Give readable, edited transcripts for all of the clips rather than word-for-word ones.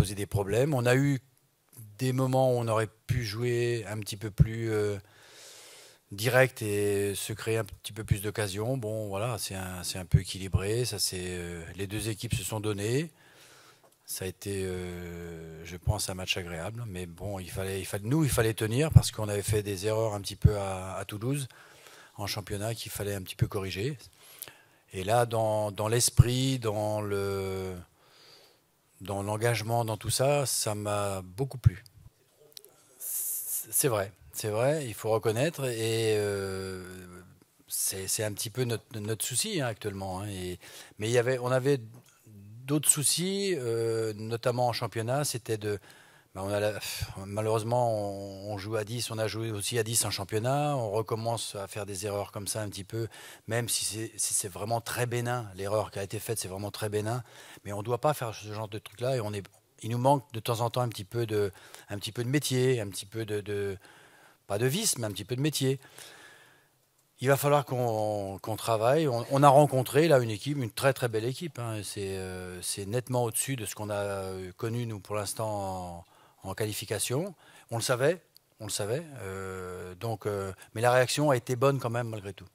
posé des problèmes. On a eu des moments où on aurait pu jouer un petit peu plus direct et se créer un petit peu plus d'occasions. Bon, voilà, c'est un peu équilibré. Les deux équipes se sont données. Ça a été, je pense, un match agréable. Mais bon, il fallait tenir parce qu'on avait fait des erreurs un petit peu à Toulouse en championnat qu'il fallait un petit peu corriger. Et là, dans l'esprit, dans l'engagement, dans tout ça, ça m'a beaucoup plu. C'est vrai, il faut reconnaître. Et c'est un petit peu notre souci hein, actuellement. Hein, mais on avait d'autres soucis, notamment en championnat, c'était de. Ben, malheureusement, on joue à 10, on a joué aussi à 10 en championnat, on recommence à faire des erreurs comme ça un petit peu, même si c'est vraiment très bénin, l'erreur qui a été faite, c'est vraiment très bénin, mais on ne doit pas faire ce genre de truc-là, et il nous manque de temps en temps un petit peu de métier, un petit peu pas de vice, mais un petit peu de métier. Il va falloir qu'on travaille. On a rencontré là une équipe, une très très belle équipe. Hein. C'est nettement au-dessus de ce qu'on a connu nous pour l'instant en qualification. On le savait, on le savait. Mais la réaction a été bonne quand même malgré tout.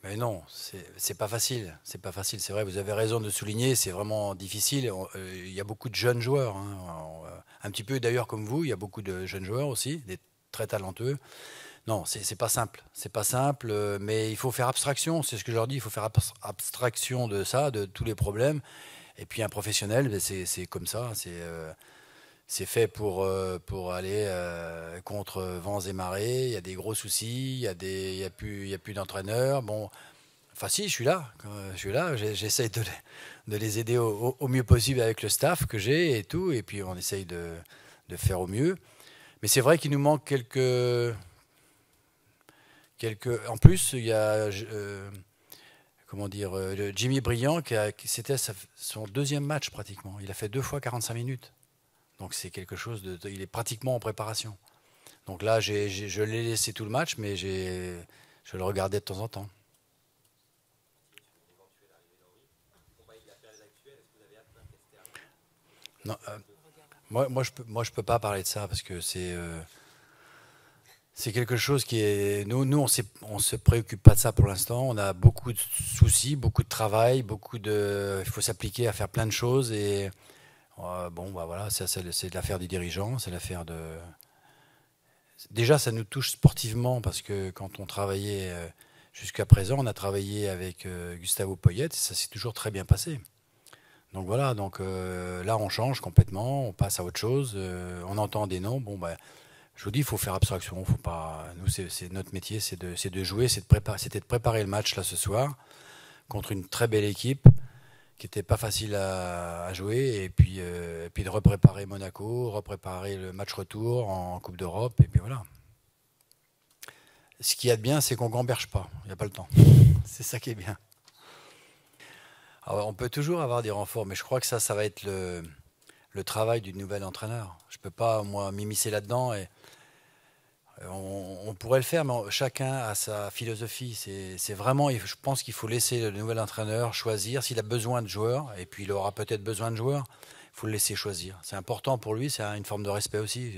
Mais non, c'est pas facile. C'est pas facile. C'est vrai. Vous avez raison de souligner. C'est vraiment difficile. Il y a beaucoup de jeunes joueurs. Hein. Un petit peu d'ailleurs comme vous. Il y a beaucoup de jeunes joueurs aussi, des très talentueux. Non, c'est pas simple. C'est pas simple, mais il faut faire abstraction. C'est ce que je leur dis. Il faut faire abstraction de ça, de tous les problèmes. Et puis un professionnel, ben, c'est comme ça. C'est fait pour aller contre vents et marées. Il y a des gros soucis. Il y a plus d'entraîneurs. Bon, enfin si, je suis là. Je suis là. J'essaye de les aider au mieux possible avec le staff que j'ai et tout. Et puis on essaye de faire au mieux. Mais c'est vrai qu'il nous manque en plus, il y a comment dire, Jimmy Briand, c'était son deuxième match pratiquement. Il a fait 2 fois 45 minutes. Donc c'est quelque chose il est pratiquement en préparation. Donc là, je l'ai laissé tout le match, mais je le regardais de temps en temps. Non, moi, je peux pas parler de ça parce que c'est quelque chose qui est. Nous, on se préoccupe pas de ça pour l'instant. On a beaucoup de soucis, beaucoup de travail, il faut s'appliquer à faire plein de choses et bon, bah voilà, c'est l'affaire des dirigeants, c'est l'affaire de. Déjà, ça nous touche sportivement parce que quand on travaillait jusqu'à présent, on a travaillé avec Gustavo Poyet et ça s'est toujours très bien passé. Donc voilà, là on change complètement, on passe à autre chose, on entend des noms. Bon, bah, je vous dis, il faut faire abstraction. Faut pas. Nous, c'est notre métier, c'est de jouer, c'était de préparer le match là ce soir contre une très belle équipe qui n'était pas facile à jouer, et puis de repréparer Monaco, repréparer le match retour en Coupe d'Europe, et puis voilà. Ce qu'il y a de bien, c'est qu'on ne gamberge pas. Il n'y a pas le temps. C'est ça qui est bien. Alors, on peut toujours avoir des renforts, mais je crois que ça va être le travail du nouvel entraîneur. Je ne peux pas, moi, m'immiscer là-dedans. Et on pourrait le faire, mais chacun a sa philosophie. C'est vraiment, je pense qu'il faut laisser le nouvel entraîneur choisir s'il a besoin de joueurs, et puis il aura peut-être besoin de joueurs. Il faut le laisser choisir. C'est important pour lui, c'est une forme de respect aussi.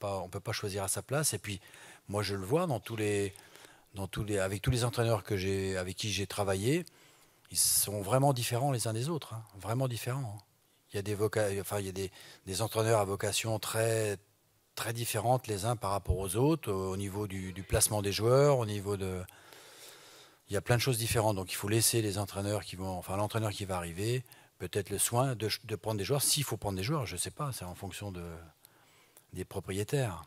On peut pas choisir à sa place. Et puis, moi, je le vois avec tous les entraîneurs avec qui j'ai travaillé, ils sont vraiment différents les uns des autres, hein, vraiment différents. Il y a il y a des entraîneurs à vocation très très différentes les uns par rapport aux autres, au niveau du placement des joueurs, au niveau de. Il y a plein de choses différentes. Donc il faut laisser les entraîneurs l'entraîneur qui va arriver, peut-être le soin de prendre des joueurs. S'il faut prendre des joueurs, je ne sais pas, c'est en fonction des propriétaires.